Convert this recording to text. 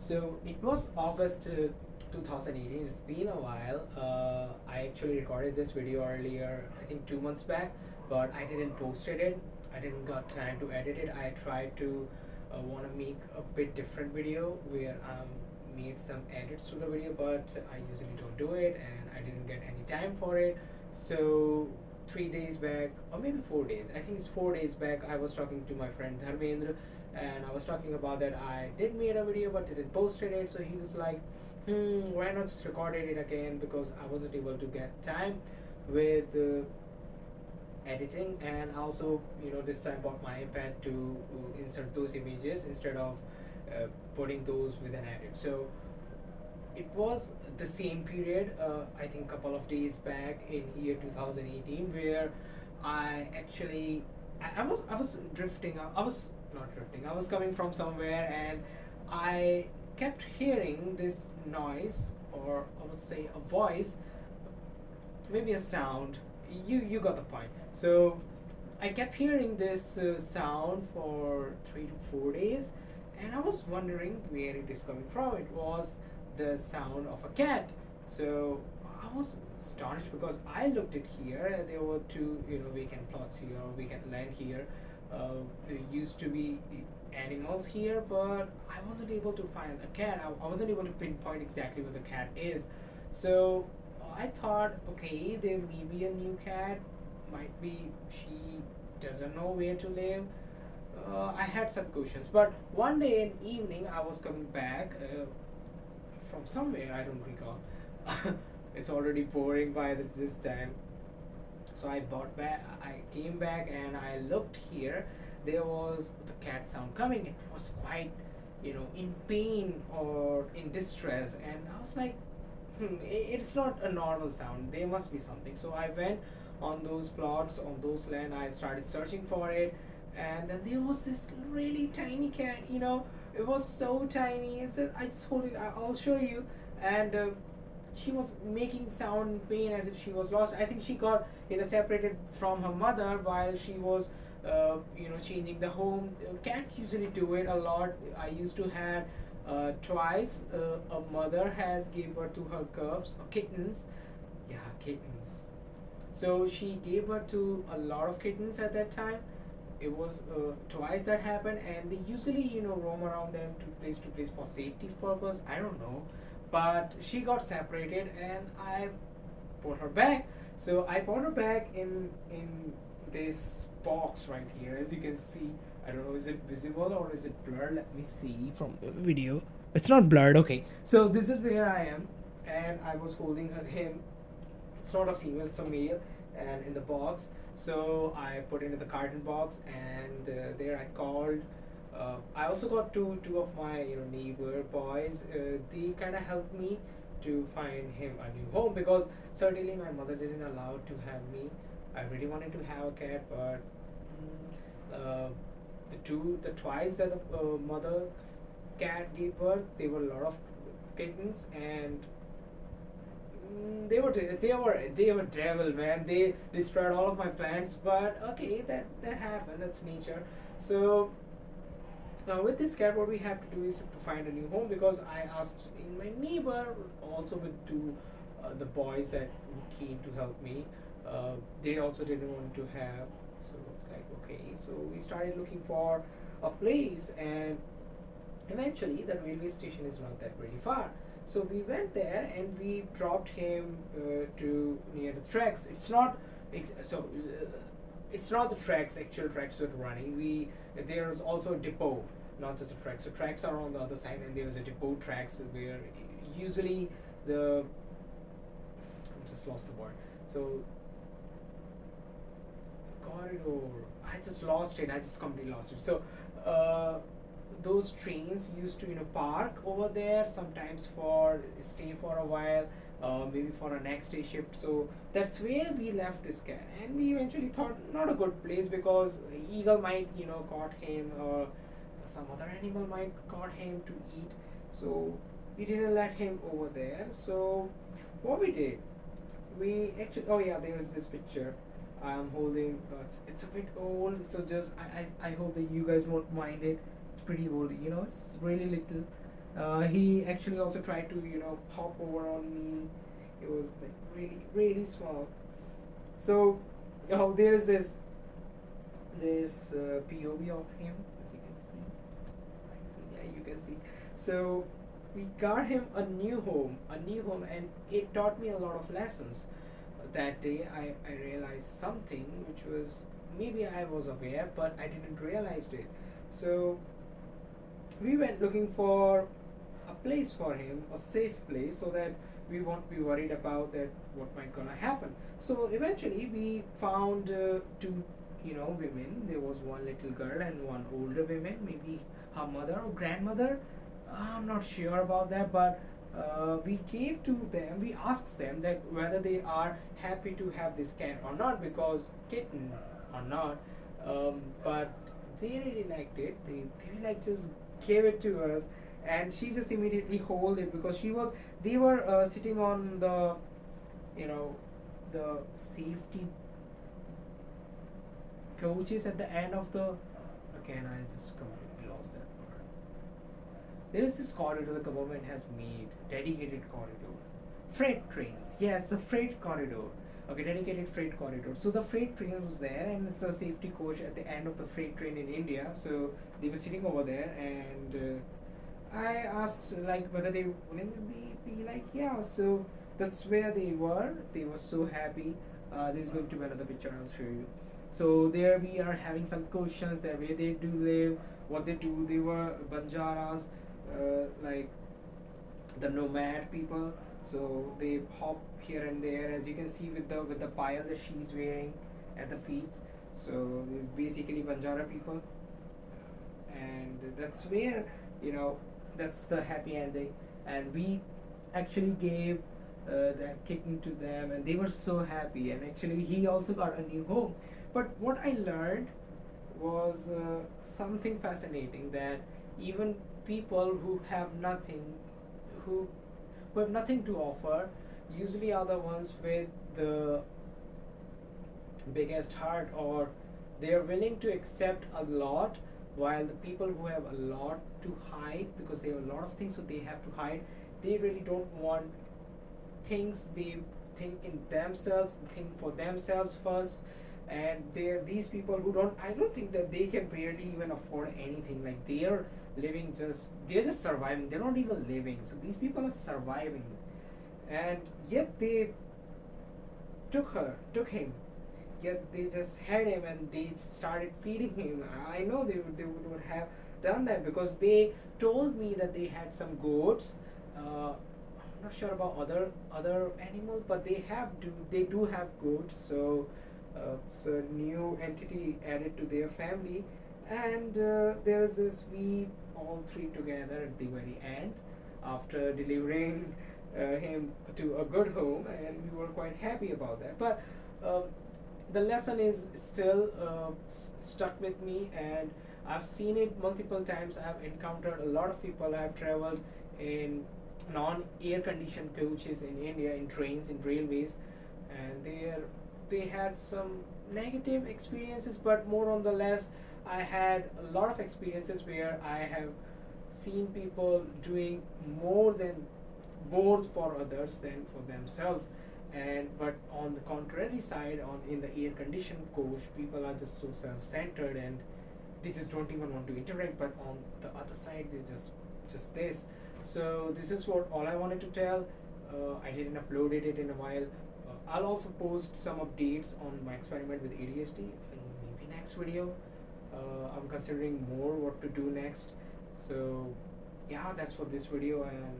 So it was August 2018. It's been a while. I actually recorded this video earlier, I think 2 months back, but I didn't posted it. I didn't got time to edit it. I tried to want to make a bit different video where made some edits to the video, but I usually don't do it, and I didn't get any time for it. So 3 days back, or maybe 4 days, I think it's 4 days back, I was talking to my friend Dharmendra, and I was talking about that I did made a video but didn't posted it. So he was like, why not just recorded it again, because I wasn't able to get time with editing. And also, this time bought my iPad to insert those images instead of putting those with an edit. So it was the same period, I think couple of days back in year 2018, where I actually I was drifting. I was not drifting. I was coming from somewhere, and I kept hearing this noise, or I would say a voice, maybe a sound. You got the point. So I kept hearing this sound for 3 to 4 days, and I was wondering where it is coming from. It was the sound of a cat. So I was astonished because I looked at here, and there were two, vacant plots here, or vacant land here. There used to be animals here, but I wasn't able to find a cat. I wasn't able to pinpoint exactly where the cat is. So I thought, okay, there may be a new cat. Might be she doesn't know where to live. I had some questions, but one day in evening I was coming back from somewhere, I don't recall. It's already pouring by this time. So I bought back. I came back and I looked here. There was the cat sound coming. It was quite, in pain or in distress, and I was like, it's not a normal sound. There must be something. So I went on those plots, on those land. I started searching for it, and then there was this really tiny cat. It was so tiny. I just hold it. I'll show you. And she was making sound in pain as if she was lost. I think she got separated from her mother while she was changing the home. Cats usually do it a lot. I used to have twice a mother has gave birth to her cubs or kittens. Yeah, kittens. So she gave birth to a lot of kittens at that time. It was twice that happened, and they usually roam around them to place for safety purpose. I don't know, but she got separated, and I put her back. So I put her back in this box right here, as you can see. I don't know, is it visible or is it blurred? Let me see from the video. It's not blurred. Okay, so this is where I am, and I was holding him. It's not a female, it's a male, and in the box. So I put it in the carton box, and there I called. I also got two of my neighbor boys. They kind of helped me to find him a new home, because certainly my mother didn't allow to have me. I really wanted to have a cat, but the twice that the mother cat gave birth, there were a lot of kittens, and they were devil, man. They destroyed all of my plants, but okay, that happened. That's nature. So now with this cat, what we have to do is to find a new home, because I asked in my neighbor, also with two the boys that came to help me. They also didn't want to have. So it's like, okay. So we started looking for a place, and eventually the railway station is not that really far. So we went there and we dropped him to near the tracks. It's not the tracks, actual tracks that are running. There's also a depot, not just a track. So tracks are on the other side, and there's a depot tracks where usually the I just lost the word. So corridor. I just lost it. I just completely lost it. So those trains used to park over there sometimes for stay for a while, maybe for a next day shift. So that's where we left this cat, and we eventually thought not a good place, because eagle might caught him, or some other animal might caught him to eat. So we didn't let him over there. So what we did, we actually, oh yeah, there is this picture I'm holding. It's a bit old, so just I hope that you guys won't mind it. It's pretty old, it's really little. He actually also tried to hop over on me. It was like really small. So there is this POV of him, as you can see. I think, yeah, you can see. So we got him a new home, and it taught me a lot of lessons. That day, I realized something which was, maybe I was aware, but I didn't realize it. So we went looking for a place for him, a safe place, so that we won't be worried about that what might gonna happen. So eventually we found two women. There was one little girl and one older woman, maybe her mother or grandmother. I'm not sure about that, but we gave to them, we asked them that whether they are happy to have this cat or not, because kitten or not. But they really liked it. They like just gave it to us, and she just immediately hold it, because they were sitting on the you know the safety coaches at the end of the. Again, I just completely lost that word. There is this corridor the government has made, dedicated corridor. Freight trains, yes, the freight corridor. Okay, dedicated freight corridor. So the freight train was there, and it's a safety coach at the end of the freight train in India. So they were sitting over there, and I asked like whether they wouldn't they be like, yeah. So that's where they were. They were so happy. There's going to be another picture I'll show you. So there we are having some questions there, where they do live, what they do. They were Banjaras, like the nomad people. So they hop here and there, as you can see with the pile that she's wearing at the feet. So this basically Banjara people, and that's where you know that's the happy ending. And we actually gave that kitten to them, and they were so happy. And actually, he also got a new home. But what I learned was something fascinating, that even people who have nothing, who who have nothing to offer, usually are the ones with the biggest heart, or they are willing to accept a lot, while the people who have a lot to hide, because they have a lot of things so they have to hide, they really don't want things. They think in themselves, think for themselves first. And they're these people who don't, I don't think that they can barely even afford anything. Like they're just surviving, they're not even living. So these people are surviving, and yet they took him, yet they just had him and they started feeding him. I know they would have done that, because they told me that they had some goats. I'm not sure about other animals, but they do have goats. So it's a new entity added to their family. And there's this, we all three together at the very end, after delivering him to a good home, and we were quite happy about that. But um, the lesson is still stuck with me, and I've seen it multiple times. I've encountered a lot of people. I've traveled in non-air conditioned coaches in India, in trains, in railways, and they had some negative experiences, but more on the less, I had a lot of experiences where I have seen people doing more for others than for themselves. And but on the contrary side, on in the air conditioned coach, people are just so self-centered, and they just don't even want to interact. But on the other side, they just this. So this is what all I wanted to tell. I didn't upload it in a while. I'll also post some updates on my experiment with ADHD in maybe next video. I'm considering more what to do next. So yeah, that's for this video, and